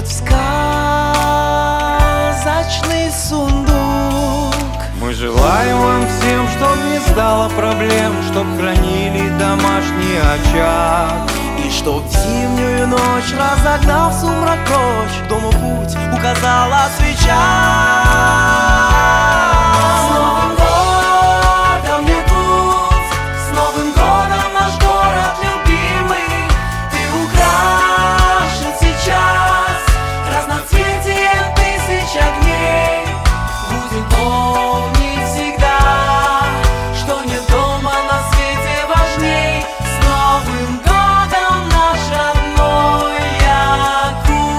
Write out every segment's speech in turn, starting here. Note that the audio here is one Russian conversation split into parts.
в сказочный сундук. Мы желаем вам всем, чтоб не стало проблем, чтоб хранили домашний очаг, И чтоб в зимнюю ночь, разогнав сумрак прочь, дому путь указала свеча. С Новым годом, Якутск, с Новым годом, наш город любимый. Ты украшен сейчас разноцветием тысяч огней. Будем помнить всегда, что нет дома на свете важней. С Новым годом, наш родной Якутск,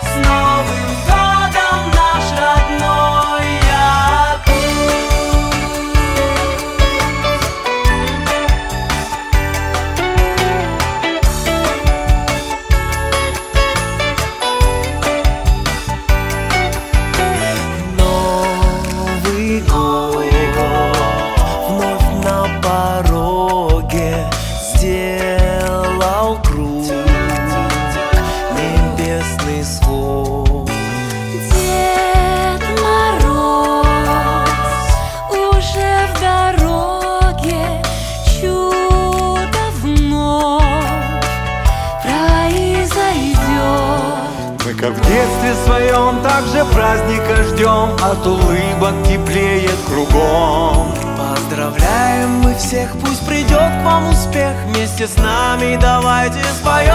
с Новым годом, наш родной Новый год вновь на пороге сделал круг, небесный свод. Дед Мороз уже в дороге, чудо вновь произойдет. Мы как в детстве своем также праздника ждем, от улыбок теплеет кругом. Поздравляем мы всех, пусть придет к вам успех. Вместе с нами давайте споем.